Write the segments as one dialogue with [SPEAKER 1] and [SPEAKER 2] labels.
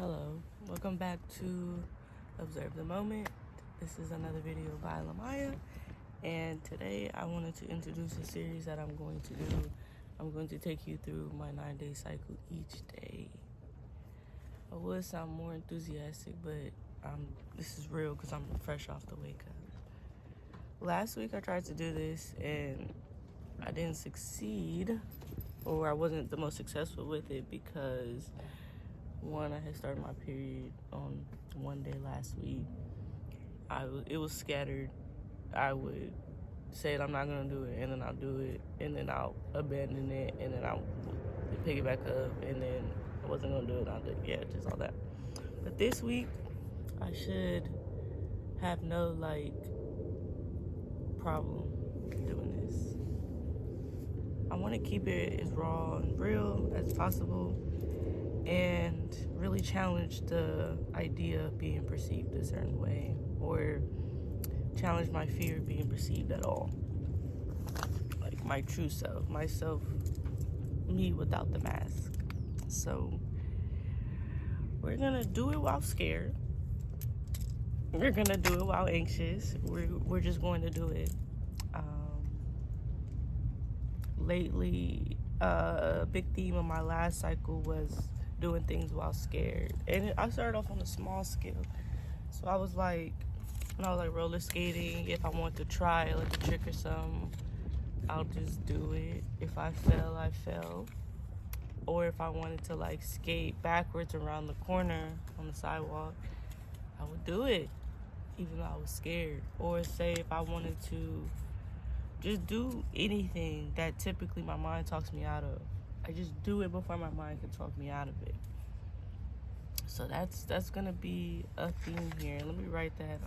[SPEAKER 1] Hello, welcome back to Observe the Moment. This is another video by Lamaya, and today I wanted to introduce a series that I'm going to do. I'm going to take you through my 9-day cycle each day. I would sound more enthusiastic, but this is real because I'm fresh off the wake up. Last week I tried to do this and I didn't succeed, or I wasn't the most successful with it because one, I had started my period on one day last week. It was scattered. I would say I'm not gonna do it, and then I'll do it, and then I'll abandon it, and then I'll pick it back up, and then I wasn't gonna do it. I'll do it. Yeah, just all that. But this week, I should have no problem doing this. I want to keep it as raw and real as possible, and really challenge the idea of being perceived a certain way, or challenge my fear of being perceived at all. Like my true self, myself, me without the mask. So we're gonna do it while scared. We're gonna do it while anxious. We're just going to do it. Lately, a big theme of my last cycle was doing things while scared, and I started off on a small scale. So I was like, when I was like roller skating, if I want to try like a trick or something, I'll just do it. If I fell, I fell. Or if I wanted to like skate backwards around the corner on the sidewalk, I would do it even though I was scared. Or say if I wanted to just do anything that typically my mind talks me out of, I just do it before my mind can talk me out of it. So that's gonna be a theme here. Let me write that.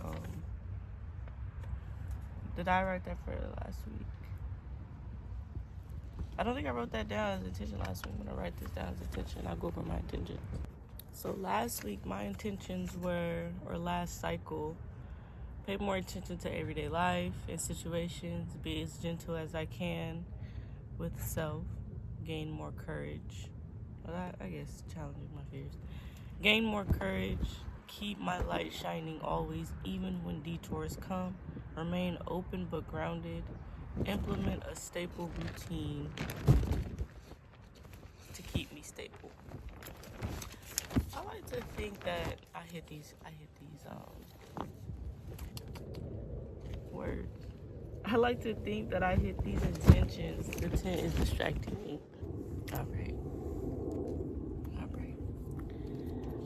[SPEAKER 1] Did I write that for last week? I don't think I wrote that down as intention last week. I'm gonna write this down as intention. I'll go over my intentions. So last week my intentions were, or last cycle, pay more attention to everyday life and situations, be as gentle as I can with self, gain more courage. Well, I guess challenging my fears. Gain more courage, keep my light shining always, even when detours come, remain open but grounded, implement a staple routine to keep me stable. I like to think that I hit these words. I like to think that I hit these intentions. The tent is distracting me. All right.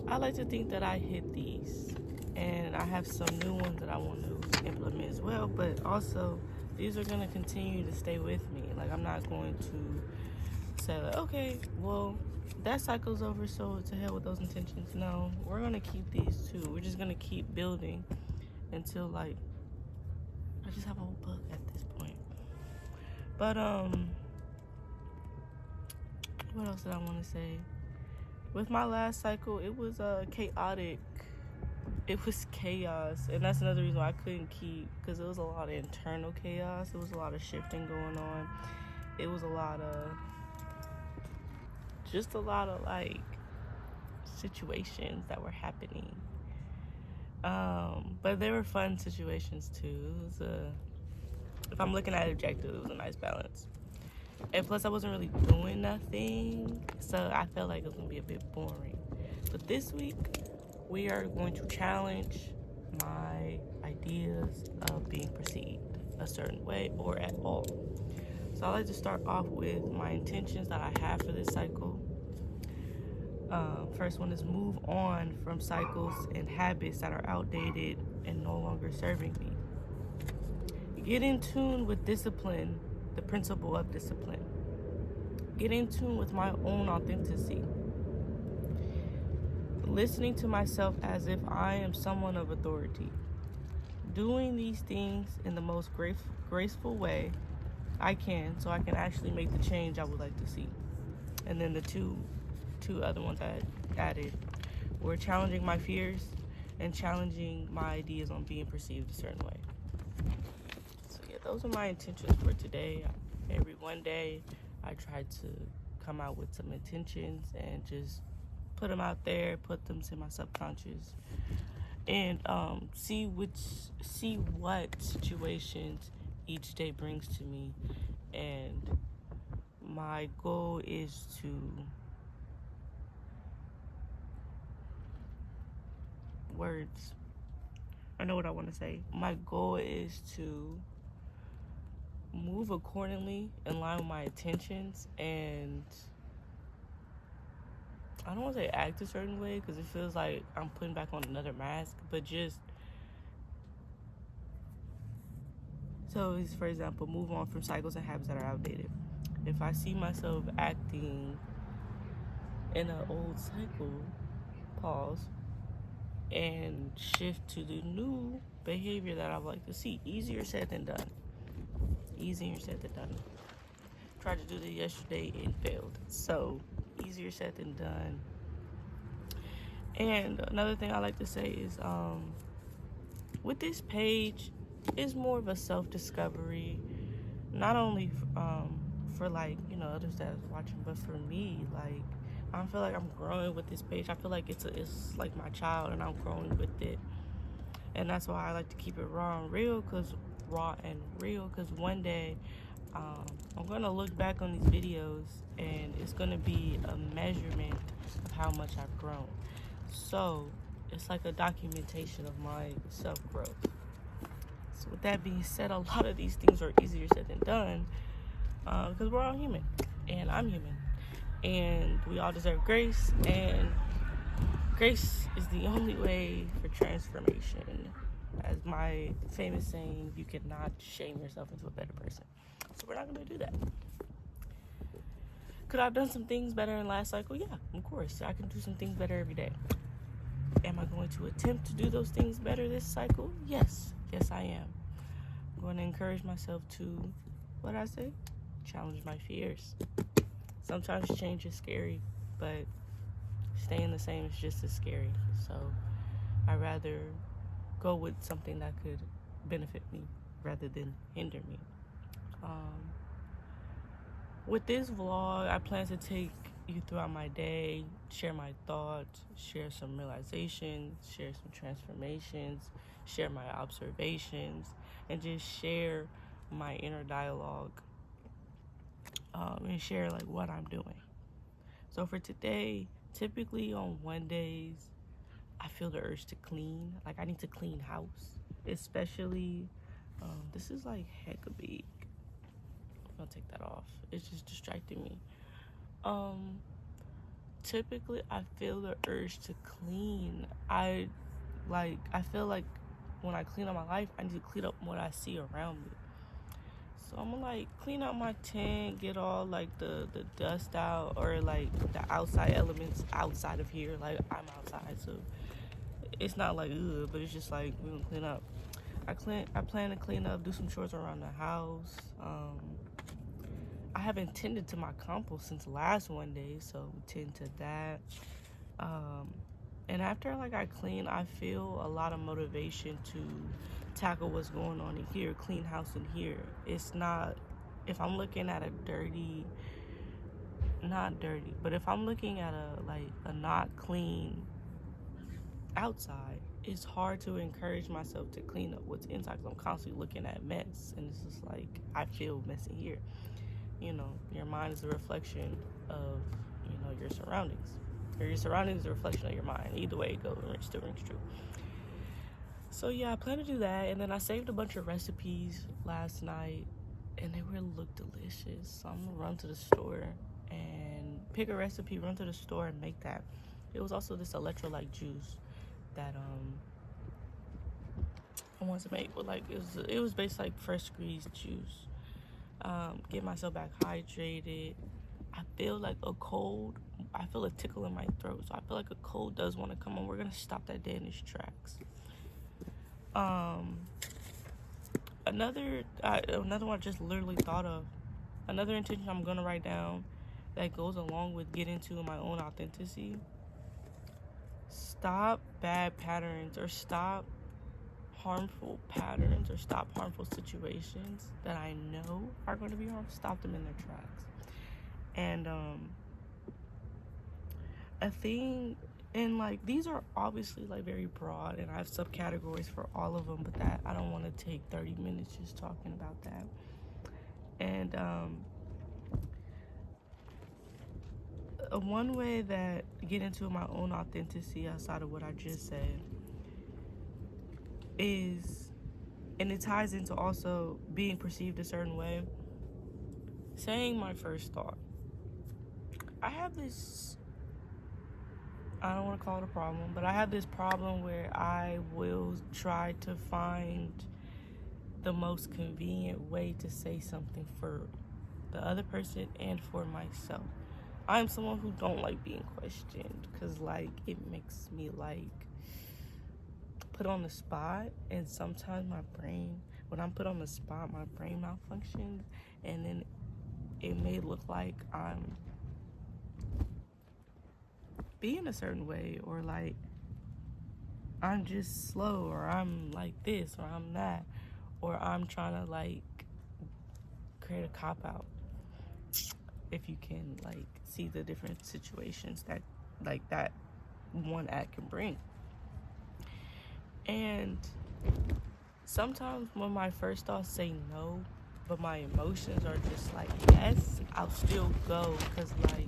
[SPEAKER 1] I like to think that I hit these, and I have some new ones that I want to implement as well, but also these are going to continue to stay with me. Like, I'm not going to say like, okay, well, that cycle's over, so to hell with those intentions. No, we're going to keep these too. We're just going to keep building until like I just have a whole book at this point. But what else did I want to say? With my last cycle, it was chaotic. It was chaos, and that's another reason why I couldn't keep, because it was a lot of internal chaos. It was a lot of shifting going on. It was a lot of like situations that were happening. But they were fun situations too. It was if I'm looking at it objectively, it was a nice balance. And plus, I wasn't really doing nothing, so I felt like it was gonna be a bit boring. But this week, we are going to challenge my ideas of being perceived a certain way or at all. So I like to start off with my intentions that I have for this cycle. First one is move on from cycles and habits that are outdated and no longer serving me. Get in tune with discipline, the principle of discipline. Get in tune with my own authenticity. Listening to myself as if I am someone of authority. Doing these things in the most graceful way I can, so I can actually make the change I would like to see. And then the two other ones I added were challenging my fears and challenging my ideas on being perceived a certain way. So yeah, those are my intentions for today. Every one day I try to come out with some intentions and just put them out there, put them to my subconscious, and see what situations each day brings to me. And my goal is to I know what I want to say. My goal is to move accordingly in line with my intentions, and I don't want to say act a certain way because it feels like I'm putting back on another mask, but just so, for example, move on from cycles and habits that are outdated. If I see myself acting in an old cycle, pause, and shift to the new behavior that I would like to see. Easier said than done. Easier said than done. Tried to do this yesterday and failed. So, easier said than done. And another thing I like to say is, with this page, it's more of a self-discovery. Not only for like, others that's watching, but for me, like, I feel like I'm growing with this page. I feel like it's like my child, and I'm growing with it. And that's why I like to keep it raw and real, because one day I'm going to look back on these videos, and it's going to be a measurement of how much I've grown. So it's like a documentation of my self-growth. So with that being said, a lot of these things are easier said than done, because we're all human, and I'm human. And we all deserve grace, and grace is the only way for transformation. As my famous saying, you cannot shame yourself into a better person. So we're not going to do that. Could I have done some things better in last cycle? Yeah, of course. I can do some things better every day. Am I going to attempt to do those things better this cycle? Yes. Yes, I am. I'm going to encourage myself to, what I say? Challenge my fears. Sometimes change is scary, but staying the same is just as scary. So I'd rather go with something that could benefit me rather than hinder me. With this vlog, I plan to take you throughout my day, share my thoughts, share some realizations, share some transformations, share my observations, and just share my inner dialogue, and share like what I'm doing. So for today, typically on Mondays, I feel the urge to clean. Like, I need to clean house, especially this is like hecka big. I'm gonna take that off. It's just distracting me. Typically I feel the urge to clean. I feel like when I clean up my life, I need to clean up what I see around me. So I'm gonna like clean out my tent, get all like the dust out, or like the outside elements outside of here. Like, I'm outside, so it's not like ugh, but it's just like we're gonna clean up. I plan to clean up, do some chores around the house. I haven't tended to my compost since last one day, so tend to that. And after like I clean, I feel a lot of motivation to tackle what's going on in here, clean house in here. It's not, if I'm looking at a not dirty, but if I'm looking at a not clean outside, it's hard to encourage myself to clean up what's inside, because I'm constantly looking at mess, and it's just like I feel messy here. Your mind is a reflection of your surroundings, or your surroundings is a reflection of your mind. Either way it goes, it still rings true. So yeah, I plan to do that, and then I saved a bunch of recipes last night, and they really look delicious. So I'm gonna run to the store and pick a recipe, run to the store and make that. It was also this electrolyte juice that I wanted to make. But like it was based like fresh squeezed juice. Get myself back hydrated. I feel a tickle in my throat, so I feel like a cold does want to come on. We're gonna stop that dead in its tracks. Another one I just literally thought of. Another intention I'm gonna write down that goes along with getting to my own authenticity. Stop bad patterns, or stop harmful patterns, or stop harmful situations that I know are going to be harmful. Stop them in their tracks. And a thing, and like these are obviously like very broad, and I have subcategories for all of them, but that I don't want to take 30 minutes just talking about that. And one way that get into my own authenticity outside of what I just said is, and it ties into also being perceived a certain way, saying my first thought. I have this, I don't want to call it a problem, but I have this problem where I will try to find the most convenient way to say something for the other person and for myself. I'm someone who don't like being questioned, because like it makes me like put on the spot, and sometimes my brain, when I'm put on the spot, my brain malfunctions, and then it may look like I'm being a certain way, or like I'm just slow, or I'm like this, or I'm that, or I'm trying to like create a cop out, if you can like see the different situations that like that one act can bring. And sometimes when my first thoughts say no, but my emotions are just like yes, I'll still go, because like,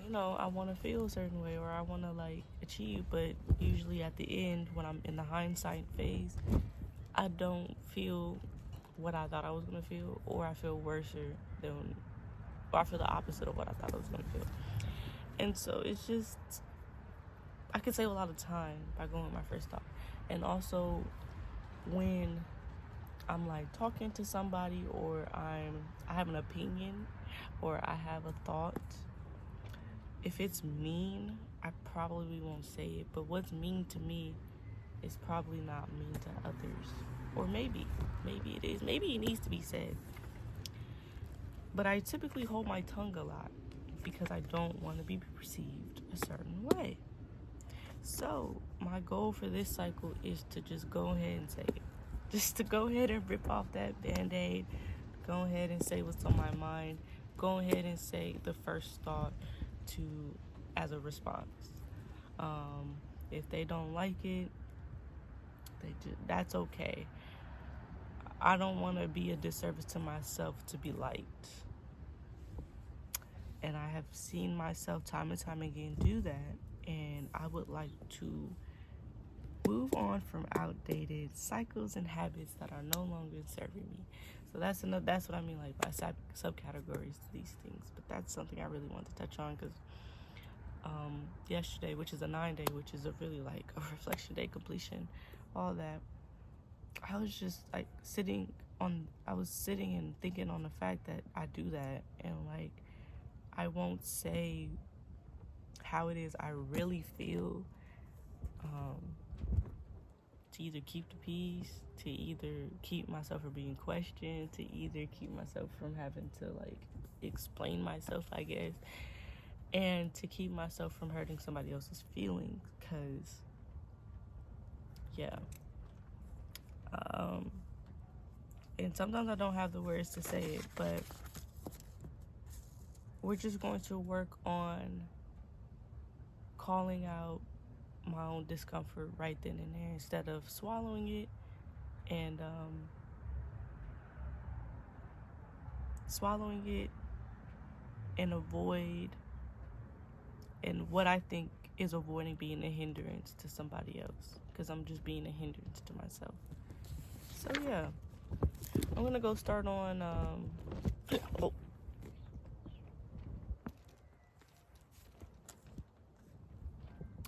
[SPEAKER 1] you know, I want to feel a certain way, or I want to like achieve, but usually at the end, when I'm in the hindsight phase, I don't feel what I thought I was gonna feel, or I feel worse than, or I feel the opposite of what I thought I was gonna feel. And so it's just, I could save a lot of time by going with my first thought. And also when I'm like talking to somebody, or I have an opinion, or I have a thought, if it's mean, I probably won't say it. But what's mean to me is probably not mean to others. Or maybe it is. Maybe it needs to be said. But I typically hold my tongue a lot because I don't want to be perceived a certain way. So my goal for this cycle is to just go ahead and say it. Just to go ahead and rip off that Band-Aid. Go ahead and say what's on my mind. Go ahead and say the first thought as a response. If they don't like it, that's okay. I don't want to be a disservice to myself to be liked. And I have seen myself time and time again do that. And I would like to move on from outdated cycles and habits that are no longer serving me. So that's what I mean, like by subcategories to these things. But that's something I really want to touch on, because yesterday, which is a 9-day, which is a really like a reflection day, completion, all that, I was just like I was sitting and thinking on the fact that I do that, and like I won't say how it is I really feel, to either keep the peace, to either keep myself from being questioned, to either keep myself from having to like explain myself, I guess, and to keep myself from hurting somebody else's feelings, because yeah. And sometimes I don't have the words to say it, but we're just going to work on calling out my own discomfort right then and there, instead of swallowing it and avoid, and what I think is avoiding being a hindrance to somebody else, because I'm just being a hindrance to myself. So yeah, I'm gonna go start on oh.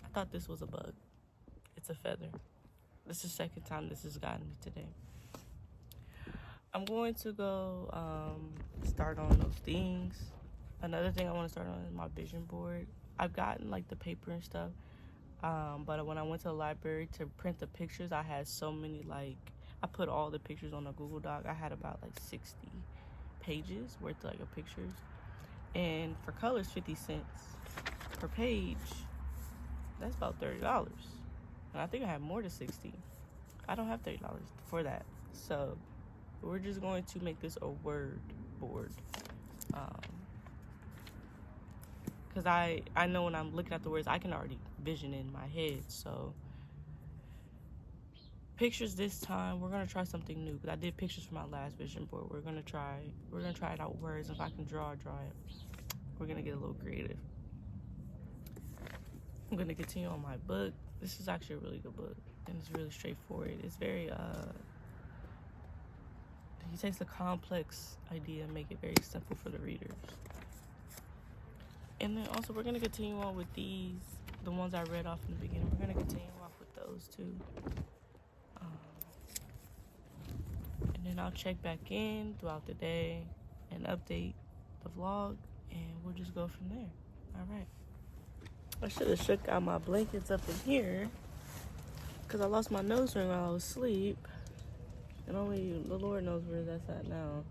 [SPEAKER 1] I thought this was a bug. It's a feather. This is the second time this has gotten me today. I'm going to go start on those things. Another thing I want to start on is my vision board. I've gotten like the paper and stuff, but when I went to the library to print the pictures, I had so many, like, I put all the pictures on a Google Doc. I had about like 60 pages worth of like of pictures, and for colors 50 cents per page. That's about $30, and I think I have more than 60. I don't have $30 for that, so we're just going to make this a word board, because I know when I'm looking at the words, I can already vision in my head. So pictures this time, we're gonna try something new, because I did pictures for my last vision board. We're gonna try it out words. If I can draw it. We're gonna get a little creative. I'm gonna continue on my book. This is actually a really good book, and it's really straightforward. It's very he takes a complex idea and make it very simple for the readers. And then also we're gonna continue on with these, the ones I read off in the beginning. We're gonna continue off with those too. And then I'll check back in throughout the day and update the vlog, and we'll just go from there. All right. I should have shook out my blankets up in here, because I lost my nose ring while I was asleep. And only the Lord knows where that's at now.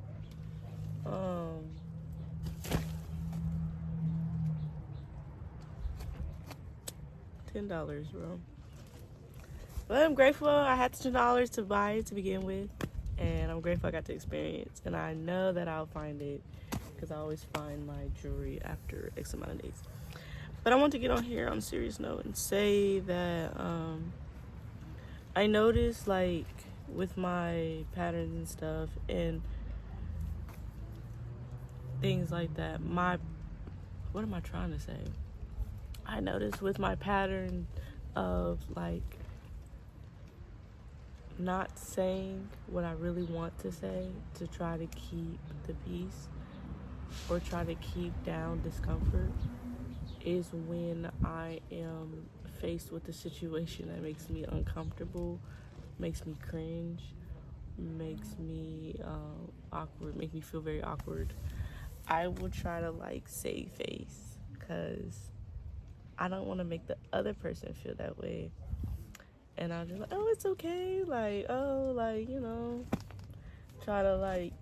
[SPEAKER 1] $10, bro. But I'm grateful I had $10 to buy it to begin with. And I'm grateful I got to experience. And I know that I'll find it, because I always find my jewelry after X amount of days. But I want to get on here on a serious note and say that I noticed, like, with my patterns and stuff and things like that, what am I trying to say? I noticed with my pattern of, like, not saying what I really want to say to try to keep the peace or try to keep down discomfort, is when I am faced with a situation that makes me uncomfortable, makes me cringe, makes me awkward, make me feel very awkward. I will try to, like, save face, because I don't want to make the other person feel that way. And I'm just like, oh, it's okay, like, oh, like, you know, try to, like,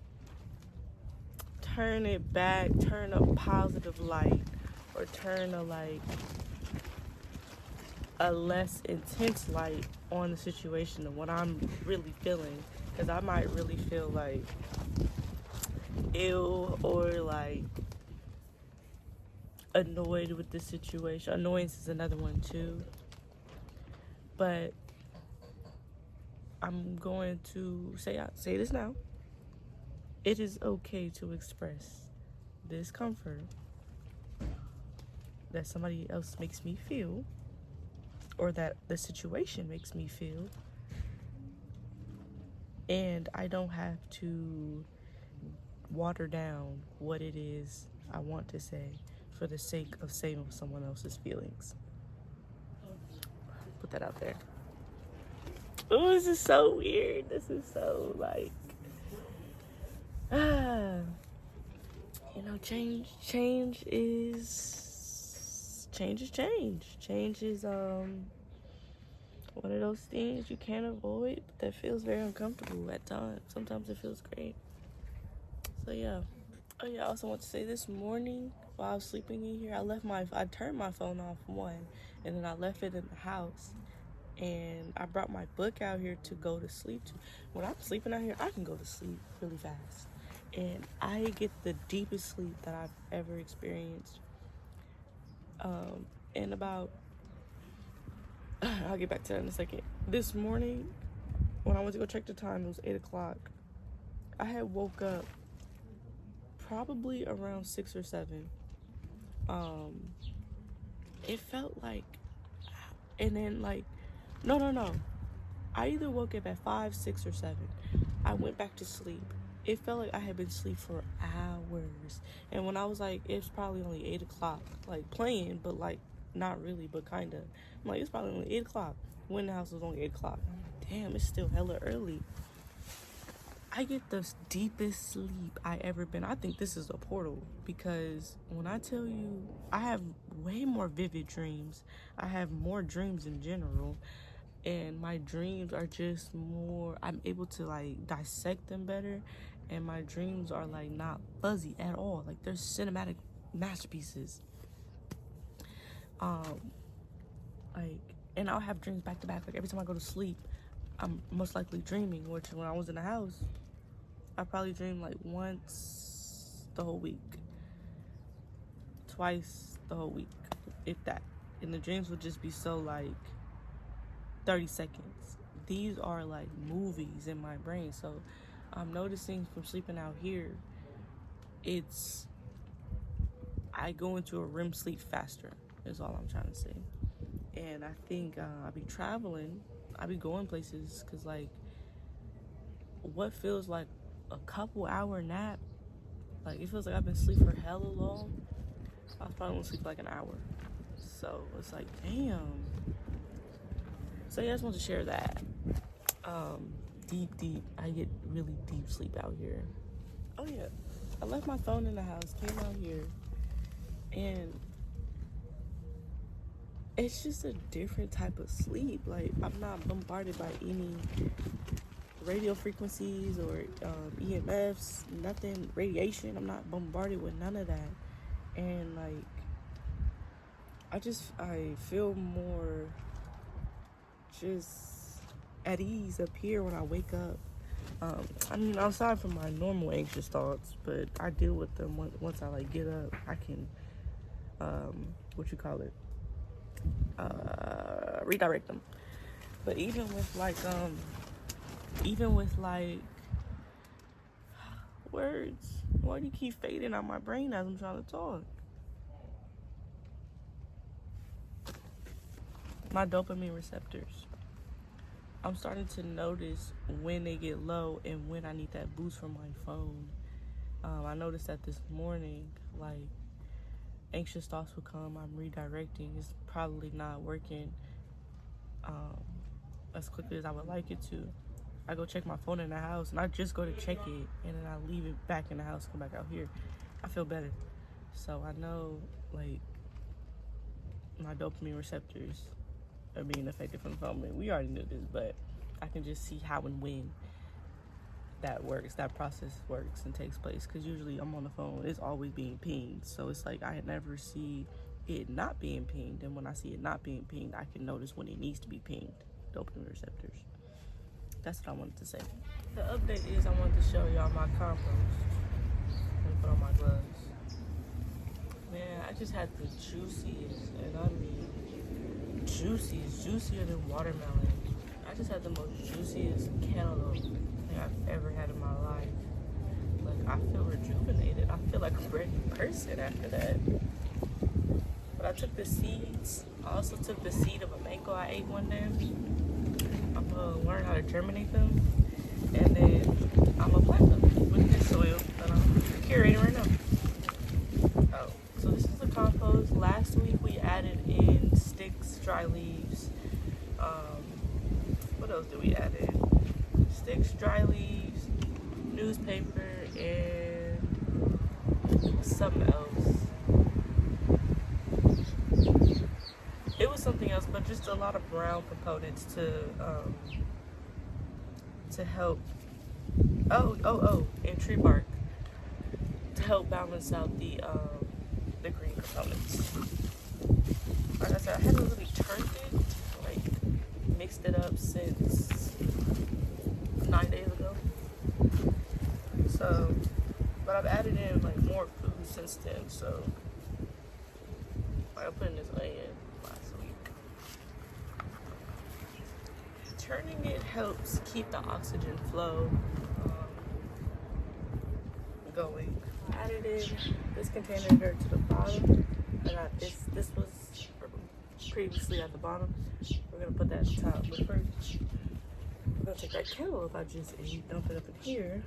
[SPEAKER 1] turn it back, turn a positive light, or turn a, like, a less intense light on the situation than what I'm really feeling. Because I might really feel, like, ill or, like, annoyed with the situation. Annoyance is another one too. But I'm going to say this now. It is okay to express discomfort that somebody else makes me feel, or that the situation makes me feel. And I don't have to water down what it is I want to say for the sake of saving someone else's feelings. Put that out there. Oh, this is so weird. This is so, like, you know, change is change. Change is one of those things you can't avoid, but that feels very uncomfortable at times. Sometimes it feels great. So yeah. Oh yeah, I also want to say, this morning while I was sleeping in here, I turned my phone off, one, and then I left it in the house. And I brought my book out here to go to sleep to. When I'm sleeping out here, I can go to sleep really fast. And I get the deepest sleep that I've ever experienced. And about, I'll get back to that in a second. This morning, when I went to go check the time, it was 8 o'clock. I had woke up probably around 6 or 7. It felt like, and then, like, no. I either woke up at 5, 6, or 7. I went back to sleep. It felt like I had been asleep for hours. And when I was like, it's probably only 8 o'clock, like, playing, but, like, not really, but kind of. I'm like, it's probably only 8 o'clock. When the house was only 8 o'clock. I'm like, damn, it's still hella early. I get the deepest sleep I ever been. I think this is a portal, because when I tell you, I have way more vivid dreams. I have more dreams in general, and my dreams are just more, I'm able to, like, dissect them better, and my dreams are, like, not fuzzy at all. Like, they're cinematic masterpieces. Like, and I'll have dreams back to back. Like, every time I go to sleep, I'm most likely dreaming, which when I was in the house, I probably dreamed like once the whole week, twice the whole week, if that. And the dreams would just be so like 30 seconds. These are like movies in my brain. So I'm noticing from sleeping out here, I go into a REM sleep faster, is all I'm trying to say. And I think I be traveling, I be going places, because like what feels like a couple hour nap, like it feels like I've been asleep for hella long. I was probably gonna sleep like an hour. So it's like, damn. So yeah, I just want to share that. Deep. I get really deep sleep out here. Oh yeah, I left my phone in the house, came out here, and it's just a different type of sleep. Like, I'm not bombarded by any radio frequencies or EMFs, nothing, radiation. I'm not bombarded with none of that. And like, I feel more just at ease up here when I wake up. I mean, aside from my normal anxious thoughts, but I deal with them once I like get up. I can, redirect them. But even with like words, why do you keep fading out my brain as I'm trying to talk? My dopamine receptors. I'm starting to notice when they get low and when I need that boost from my phone. I noticed that this morning, like, anxious thoughts will come. I'm redirecting. It's probably not working as quickly as I would like it to. I go check my phone in the house, and I just go to check it, and then I leave it back in the house, come back out here. I feel better. So I know, like, my dopamine receptors are being affected from the phone. I mean, we already knew this, but I can just see how and when that works, that process works and takes place. Because usually I'm on the phone, it's always being pinged. So it's like I never see it not being pinged. And when I see it not being pinged, I can notice when it needs to be pinged. Dopamine receptors. That's what I wanted to say. The update is I wanted to show y'all my compost. Let me put on my gloves. Man, I just had the juiciest, and I mean juiciest, juicier than watermelon. I just had the most juiciest cantaloupe thing I've ever had in my life. Like, I feel rejuvenated. I feel like a brand new person after that. But I took the seeds. I also took the seed of a mango I ate one day. I'm gonna learn how to germinate them, and then I'm gonna plant them with this soil that I'm curating right now. Oh, so this is the compost. Last week we added in sticks, dry leaves. What else did we add in? Sticks, dry leaves, newspaper, and something else. It was something else, but just a lot of brown components to help. And tree bark to help balance out the green components. Like I said, I haven't really turned it, like mixed it up since 9 days ago. So, but I've added in like more food since then. So, like I put in this onion last week. Turning it helps keep the oxygen flow going. I added in this container dirt to the bottom. I got this was previously at the bottom. We're gonna put that at the top. But first, we're gonna take that cantaloupe I just ate, dump it up in here.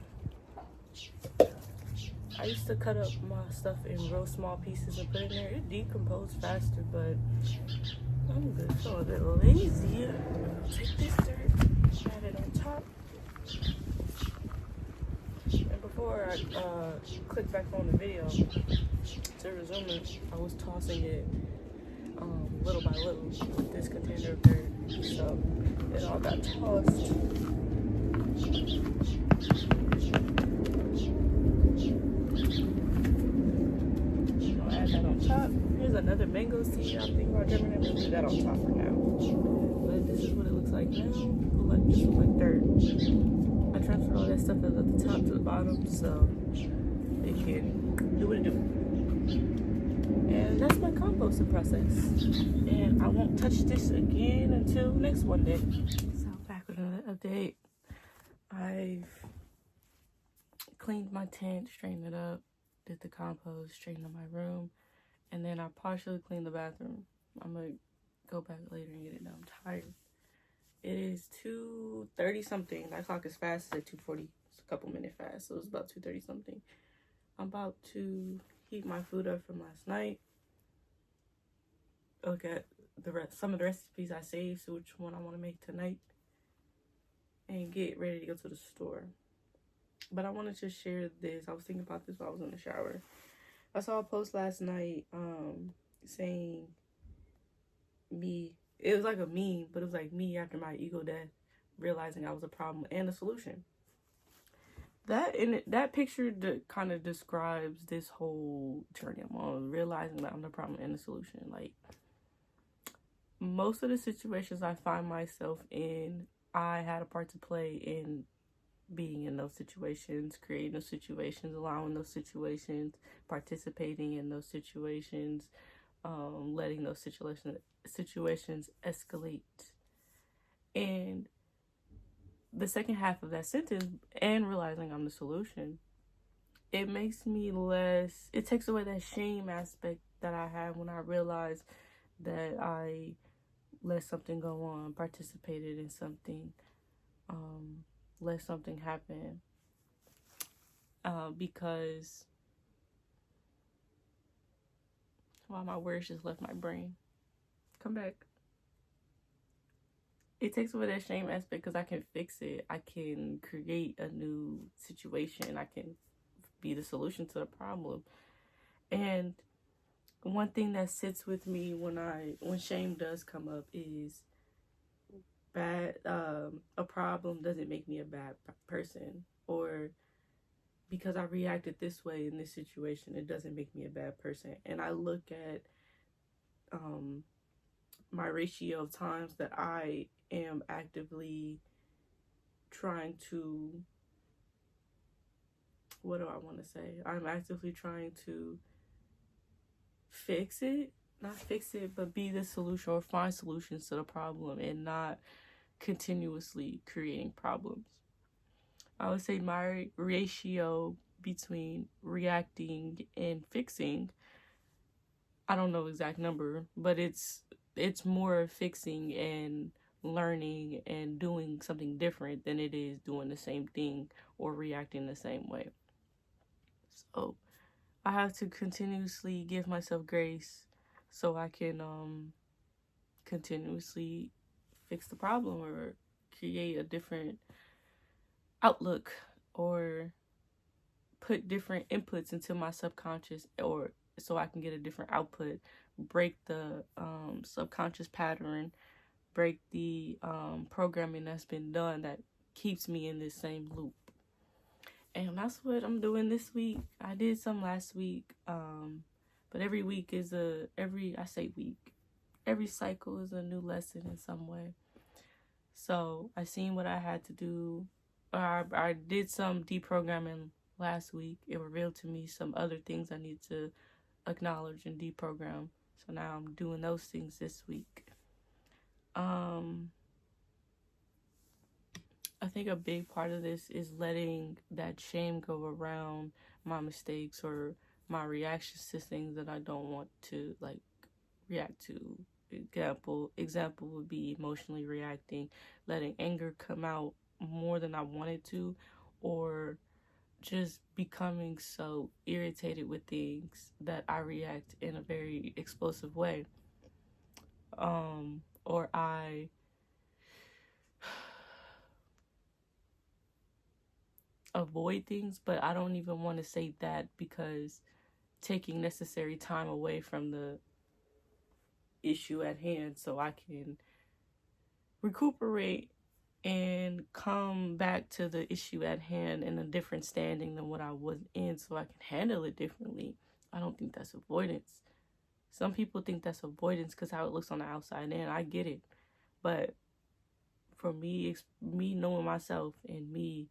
[SPEAKER 1] I used to cut up my stuff in real small pieces and put it in there. It decomposed faster, but I'm good. So a bit lazy. Take this dirt, add it on top. And before I click back on the video to resume it, I was tossing it little by little with this container of dirt. So it all got tossed. I'll add that on top. Here's another mango seed. I'm thinking about germinating. I'm gonna do that on top for now. But this is what it looks like now. This looks like dirt. I transferred all that stuff that's at the top to the bottom, so it can do what it do. And that's my composting process. And I won't touch this again until next one day. So back with another update. I've cleaned my tent, straightened it up, did the compost, straightened up my room, and then I partially cleaned the bathroom. I'm gonna go back later and get it done. I'm tired. It is 2:30 something. That clock is fast. It's like 2:40. It's a couple minutes fast, so it's about 2:30 something. I'm about to heat my food up from last night. Look at some of the recipes I saved, so which one I want to make tonight, and get ready to go to the store. But I wanted to share this. I was thinking about this while I was in the shower. I saw a post last night saying me, it was like a meme, but it was like me after my ego death, realizing I was a problem and a solution. That picture kind of describes this whole journey I'm on, realizing that I'm the problem and the solution. Like, most of the situations I find myself in, I had a part to play in being in those situations, creating those situations, allowing those situations, participating in those situations, letting those situations escalate. And the second half of that sentence, and realizing I'm the solution, it makes me less, it takes away that shame aspect that I have when I realize that I let something go on, participated in something, let something happen, because, wow, my words just left my brain. Come back. It takes away that shame aspect because I can fix it. I can create a new situation. I can be the solution to the problem. And one thing that sits with me when shame does come up is a problem doesn't make me a bad person, or because I reacted this way in this situation, it doesn't make me a bad person. And I look at my ratio of times that I am actively trying to, what do I want to say? I'm actively trying to fix it, not fix it, but be the solution or find solutions to the problem, and not continuously creating problems. I would say my ratio between reacting and fixing, I don't know the exact number, but it's more fixing and learning and doing something different than it is doing the same thing or reacting the same way. So I have to continuously give myself grace so I can continuously fix the problem or create a different outlook, or put different inputs into my subconscious, or so I can get a different output, break the subconscious pattern, break the programming that's been done that keeps me in this same loop. And that's what I'm doing this week. I did some last week, but every week is every cycle is a new lesson in some way. So I seen what I had to do. I did some deprogramming last week. It revealed to me some other things I need to acknowledge and deprogram. So now I'm doing those things this week. I think a big part of this is letting that shame go around my mistakes or my reactions to things that I don't want to react to. Example would be emotionally reacting, letting anger come out more than I wanted to, or just becoming so irritated with things that I react in a very explosive way. Or I avoid things, but I don't even want to say that, because taking necessary time away from the issue at hand so I can recuperate and come back to the issue at hand in a different standing than what I was in, so I can handle it differently. I don't think that's avoidance. Some people think that's avoidance because how it looks on the outside, and I get it. But for me, it's me knowing myself and me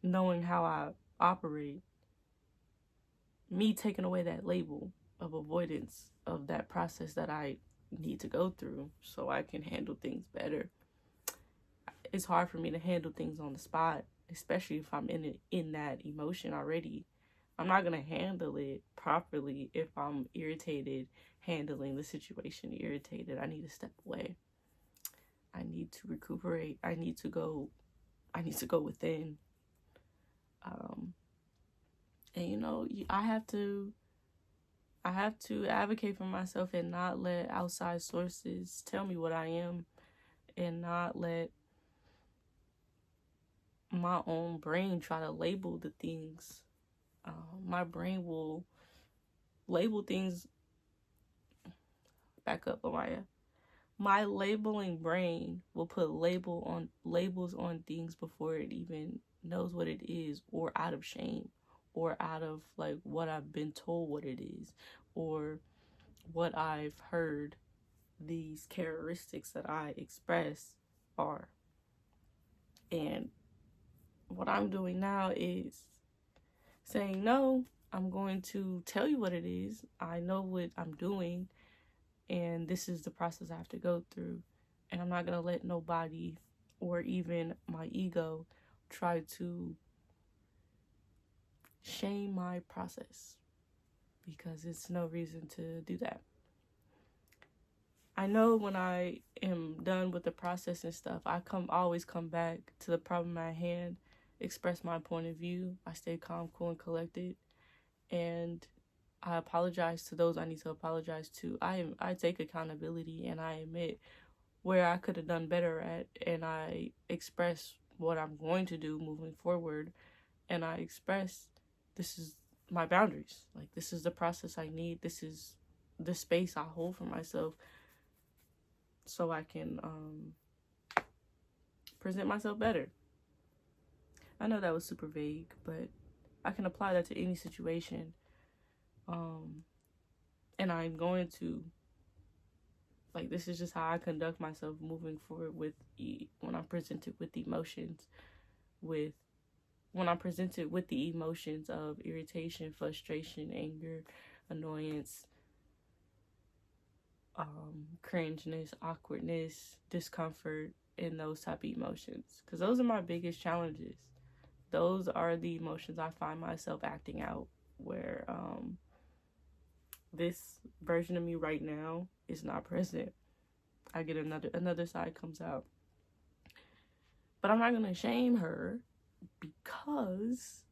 [SPEAKER 1] knowing how I operate, me taking away that label of avoidance of that process that I need to go through so I can handle things better. It's hard for me to handle things on the spot, especially if I'm in that emotion already. I'm not going to handle it properly if I'm irritated, handling the situation irritated. I need to step away. I need to recuperate. I need to go within. And you know, I have to advocate for myself and not let outside sources tell me what I am, and not let my own brain try to label the things. My brain will label things. Back up, Amaya. My labeling brain will put labels on things before it even knows what it is, or out of shame, or out of like what I've been told what it is, or what I've heard these characteristics that I express are. And what I'm doing now is saying, no, I'm going to tell you what it is. I know what I'm doing, and this is the process I have to go through. And I'm not going to let nobody, or even my ego, try to shame my process, because it's no reason to do that. I know when I am done with the process and stuff, I always come back to the problem at hand, express my point of view. I stay calm, cool, and collected, and I apologize to those I need to apologize to. I take accountability, and I admit where I could have done better at, and I express what I'm going to do moving forward, and I express this is my boundaries. Like, this is the process I need. This is the space I hold for myself so I can present myself better. I know that was super vague, but I can apply that to any situation. And I'm going to, like, this is just how I conduct myself moving forward with when I'm presented with emotions, when I'm presented with the emotions of irritation, frustration, anger, annoyance, cringeness, awkwardness, discomfort, and those type of emotions. Because those are my biggest challenges. Those are the emotions I find myself acting out, where this version of me right now is not present. I get another side comes out. But I'm not going to shame her, because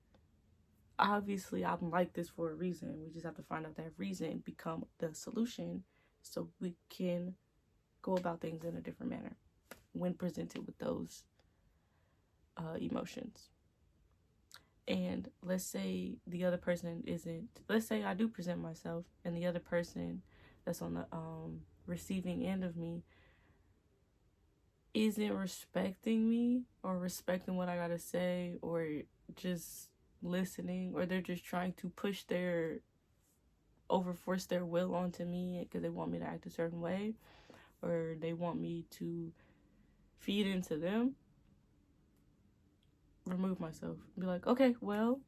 [SPEAKER 1] obviously I'm like this for a reason. We just have to find out that reason, become the solution, so we can go about things in a different manner when presented with those emotions. And let's say the other person let's say I do present myself, and the other person that's on the receiving end of me isn't respecting me, or respecting what I gotta say, or just listening, or they're just trying to force their will onto me because they want me to act a certain way, or they want me to feed into them. Remove myself. Be like, okay, well,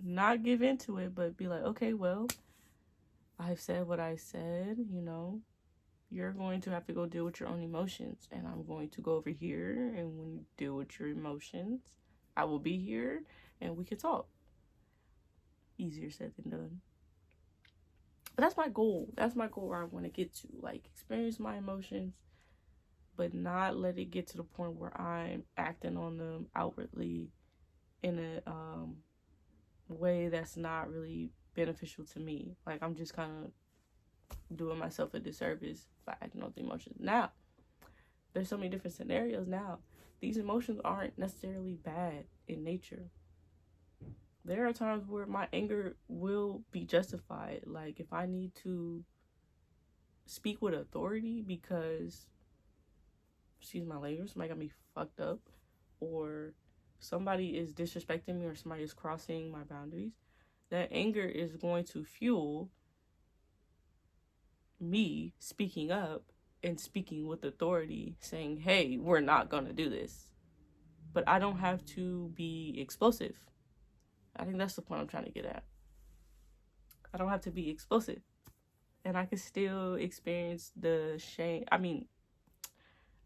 [SPEAKER 1] not give into it, but be like, okay, well, I've said what I said, you know, you're going to have to go deal with your own emotions, and I'm going to go over here, and when you deal with your emotions, I will be here, and we can talk. Easier said than done. But that's my goal. That's my goal where I want to get to. Like, experience my emotions, but not let it get to the point where I'm acting on them outwardly in a way that's not really beneficial to me. Like, I'm just kind of doing myself a disservice by acting on the emotions. Now, there's so many different scenarios now. These emotions aren't necessarily bad in nature. There are times where my anger will be justified. Like, if I need to speak with authority because, excuse my language, somebody got me fucked up, or somebody is disrespecting me, or somebody is crossing my boundaries, that anger is going to fuel me speaking up and speaking with authority, saying, hey, we're not going to do this. But I don't have to be explosive. I think that's the point I'm trying to get at. I don't have to be explosive. and I can still experience the shame. I mean,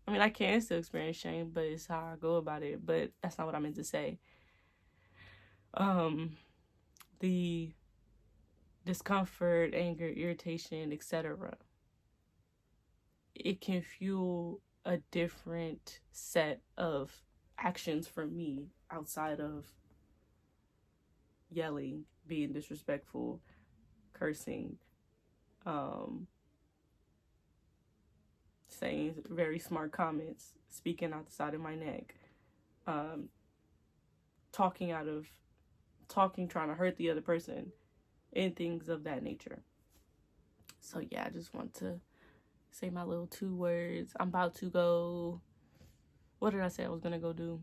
[SPEAKER 1] I can still experience shame, but it's how I go about it. But that's not what I meant to say. The discomfort, anger, irritation, etc. It can fuel a different set of actions for me outside of yelling, being disrespectful, cursing, saying very smart comments, speaking out the side of my neck, talking, trying to hurt the other person, and things of that nature. So yeah, I just want to say my little 2 words. I'm about to go. What did I say I was gonna go do?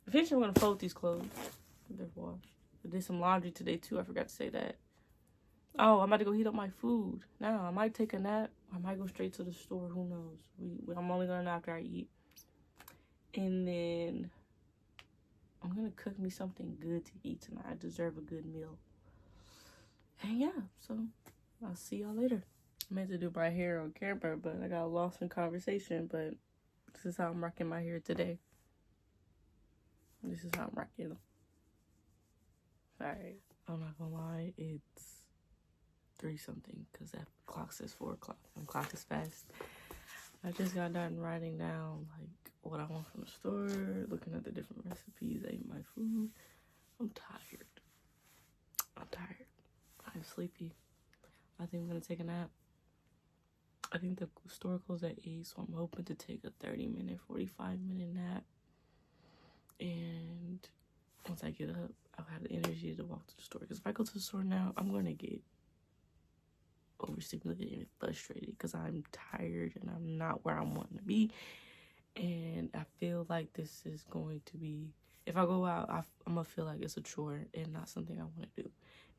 [SPEAKER 1] Eventually, I'm gonna fold these clothes. They're washed. I did some laundry today too. I forgot to say that. Oh, I'm about to go heat up my food. Now, I might take a nap. I might go straight to the store. Who knows? I'm only going after I eat. And then I'm going to cook me something good to eat tonight. I deserve a good meal. And yeah, so I'll see y'all later. I meant to do my hair on camera, but I got lost in conversation. But this is how I'm rocking my hair today. This is how I'm rocking them. Alright, I'm not gonna lie, it's 3-something because that clock says 4 o'clock and the clock is fast. I just got done writing down like what I want from the store, looking at the different recipes, ate my food. I'm tired. I'm sleepy. I think I'm gonna take a nap. I think the store closed at 8, so I'm hoping to take a 30-minute, 45-minute nap. And once I get up, I'll have the energy to walk to the store. Because if I go to the store now, I'm going to get overstimulated and frustrated because I'm tired and I'm not where I'm wanting to be. And I feel like this is going to be, if I go out, I'm going to feel like it's a chore and not something I want to do.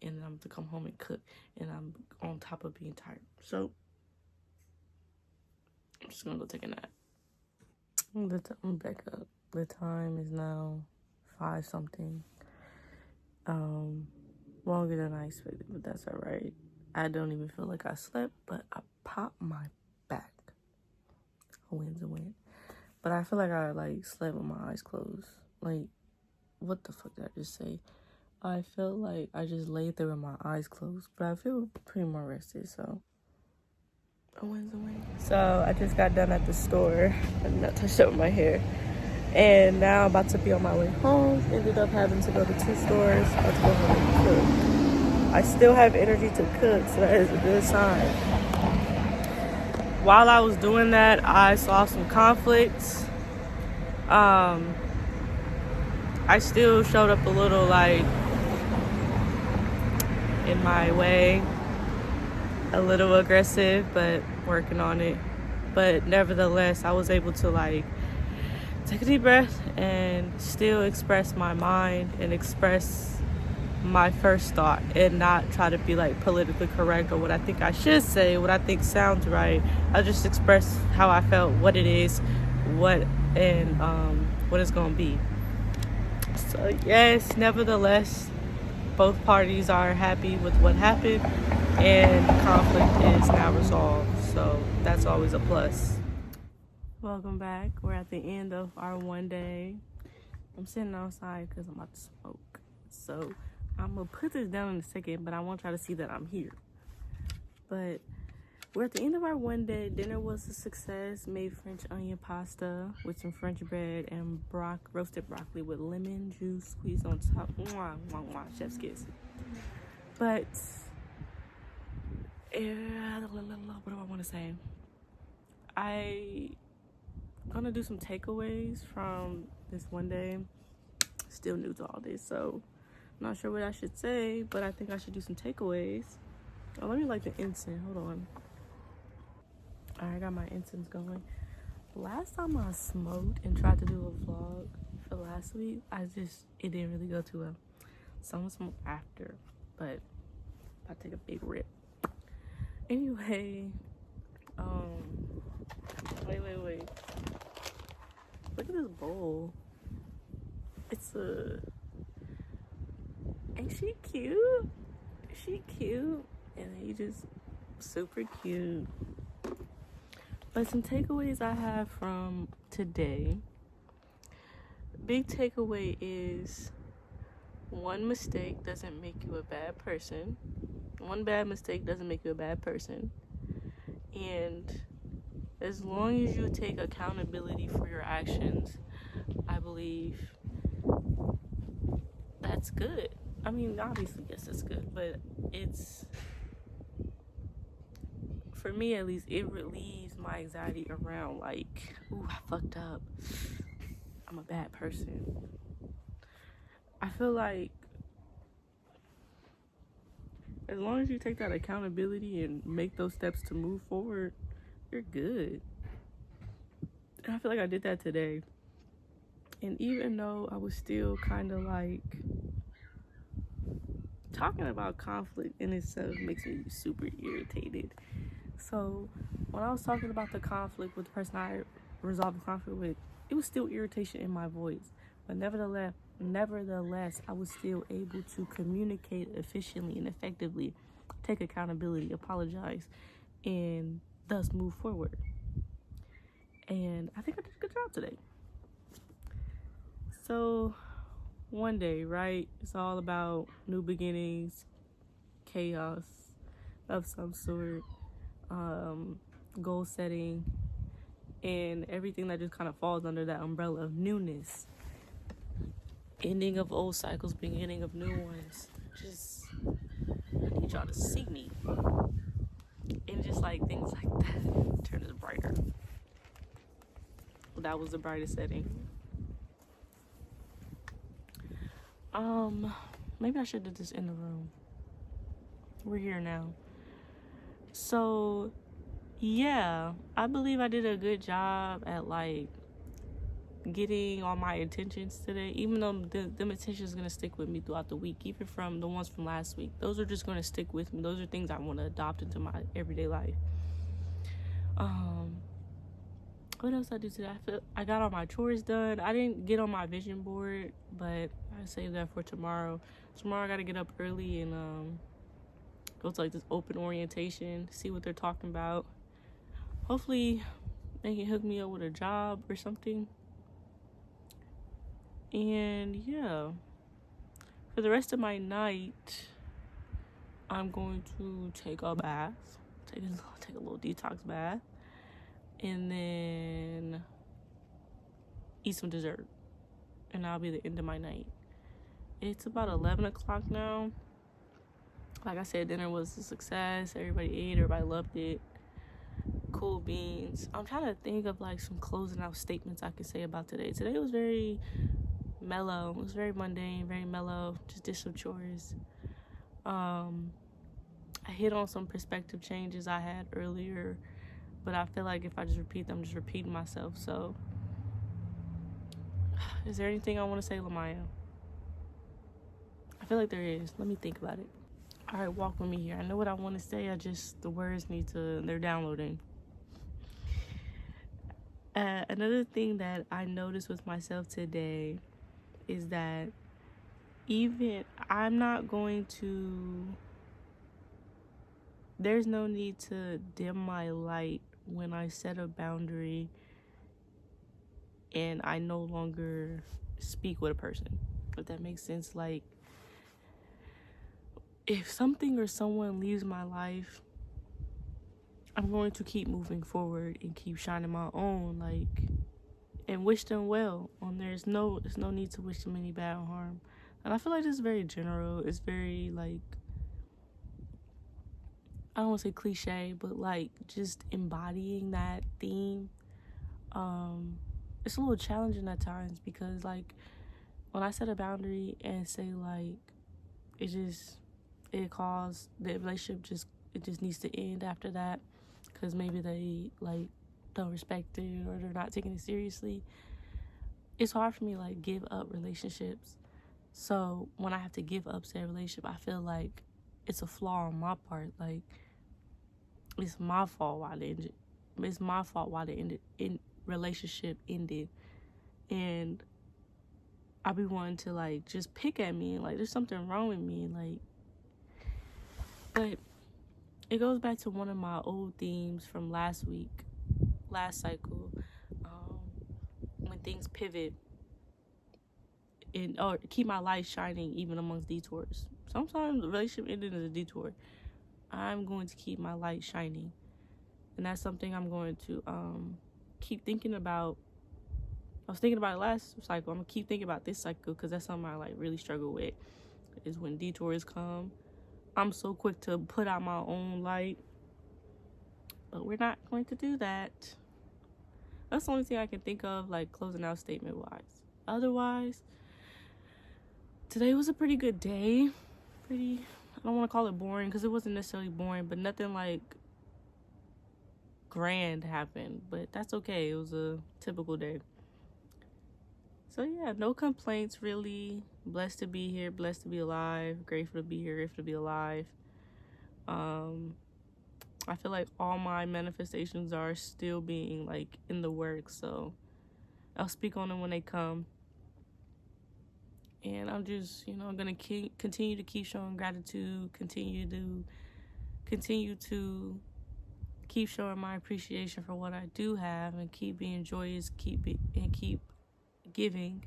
[SPEAKER 1] And then I'm going to come home and cook. And I'm on top of being tired. So, I'm just going to go take a nap. I'm back up. The time is now 5-something. Longer than I expected, but that's all right. I don't even feel like I slept, but I popped my back. A win's a win. But I feel like I slept with my eyes closed. Like, what the fuck did I just say? I felt like I just laid there with my eyes closed, but I feel pretty more rested, so a win's a win. So I just got done at the store. I did not touch up my hair. And now I'm about to be on my way home. Ended up having to go to 2 stores. About to go home and cook. I still have energy to cook, so that is a good sign. While I was doing that, I saw some conflicts. I still showed up a little in my way, a little aggressive, but working on it. But nevertheless, I was able to take a deep breath and still express my mind and express my first thought and not try to be politically correct or what I think I should say, what I think sounds right. I just express how I felt, what it is, what it's gonna be. So yes, nevertheless, both parties are happy with what happened and conflict is now resolved. So that's always a plus. Welcome back. We're at the end of our one day. I'm sitting outside because I'm about to smoke. So I'm going to put this down in a second, but I want y'all to see that I'm here. But we're at the end of our one day. Dinner was a success. Made French onion pasta with some French bread and roasted broccoli with lemon juice squeezed on top. Mwah, mwah, mwah, chef's kiss. But, what do I want to say? I'm gonna do some takeaways from this one day. Still new to all this, so I'm not sure what I should say, but I think I should do some takeaways. Oh, let me light the incense. Hold on. Alright, I got my incense going. Last time I smoked and tried to do a vlog for last week, it didn't really go too well. So I'm gonna smoke after, but I take a big rip. Anyway, wait. Look at this bowl. Ain't she cute? She cute. and he just super cute. But some takeaways I have from today. Big takeaway is one mistake doesn't make you a bad person. One bad mistake doesn't make you a bad person. And as long as you take accountability for your actions, I believe that's good. I mean, obviously, yes, it's good, but it's, for me at least, it relieves my anxiety around, like, ooh, I fucked up. I'm a bad person. I feel like as long as you take that accountability and make those steps to move forward, you're good. And I feel like I did that today. And even though I was still kind of like, talking about conflict in itself makes me super irritated. So when I was talking about the conflict with the person I resolved the conflict with, it was still irritation in my voice. But nevertheless, I was still able to communicate efficiently and effectively, take accountability, apologize, and thus move forward. And I think I did a good job today. So one day, right? It's all about new beginnings, chaos of some sort, goal setting, and everything that just kind of falls under that umbrella of newness. Ending of old cycles, beginning of new ones. Just, I need y'all to see me. And just like things like that turn it brighter. That was the brightest setting. Maybe I should do this in the room. We're here now. So, yeah, I believe I did a good job at like getting all my intentions today, even though them intentions gonna stick with me throughout the week, even from the ones from last week. Those are just gonna stick with me. Those are things I want to adopt into my everyday life. What else I do today? I got all my chores done. I didn't get on my vision board, but I saved that for tomorrow. Tomorrow I gotta get up early and go to like this open orientation, see what they're talking about. Hopefully they can hook me up with a job or something. And yeah, for the rest of my night, I'm going to take a bath, take a little detox bath, and then eat some dessert, and that'll be the end of my night. It's about 11 o'clock now. Like I said, dinner was a success. Everybody ate, everybody loved it. Cool beans. I'm trying to think of like some closing out statements I could say about today. Today was very mellow. It was very mundane, very mellow. Just did some chores. I hit on some perspective changes I had earlier, but I feel like if I just repeat them, I'm just repeating myself. So, is there anything I want to say, Lamaya? I feel like there is. Let me think about it. All right, walk with me here. I know what I want to say. The words they're downloading. Another thing that I noticed with myself today is that there's no need to dim my light when I set a boundary and I no longer speak with a person, if that makes sense. Like, if something or someone leaves my life, I'm going to keep moving forward and keep shining my own, like, and wish them well. There's no need to wish them any bad or harm. And I feel like this is very general. It's very, like, I don't want to say cliche, but like just embodying that theme. It's a little challenging at times because like when I set a boundary and say like it caused the relationship just needs to end after that because maybe they like don't respect it or they're not taking it seriously. It's hard for me to like give up relationships. So when I have to give up said relationship, I feel like it's a flaw on my part. Like, it's my fault why the relationship ended. And I be wanting to like just pick at me and like there's something wrong with me, like, but it goes back to one of my old themes from last cycle, when things pivot and or keep my light shining even amongst detours. Sometimes the relationship ending is a detour. I'm going to keep my light shining, and that's something I'm going to keep thinking about. I was thinking about it last cycle. I'm gonna keep thinking about this cycle because that's something I like really struggle with. Is when detours come, I'm so quick to put out my own light, but we're not going to do that. That's the only thing I can think of, like closing out statement wise. Otherwise, today was a pretty good day. I don't want to call it boring because it wasn't necessarily boring, but nothing like grand happened. But that's okay. It was a typical day. So yeah, no complaints really. Blessed to be here, blessed to be alive, grateful to be here, grateful to be alive. I feel like all my manifestations are still being like in the works, so I'll speak on them when they come. And I'm just, gonna continue to keep showing gratitude, continue to keep showing my appreciation for what I do have, and keep being joyous, keep giving,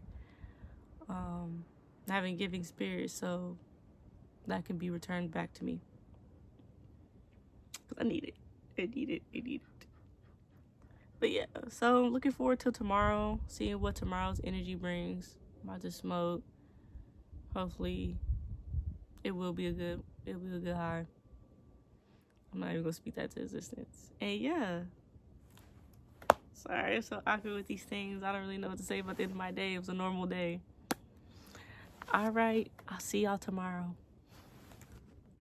[SPEAKER 1] having giving spirit, so that can be returned back to me. I need it. But yeah, so I'm looking forward to tomorrow, seeing what tomorrow's energy brings. I'm about to smoke. Hopefully it will be a good high. I'm not even gonna speak that to existence. And yeah, sorry, I'm so awkward with these things. I don't really know what to say about the end of my day. It was a normal day. All right, I'll see y'all tomorrow.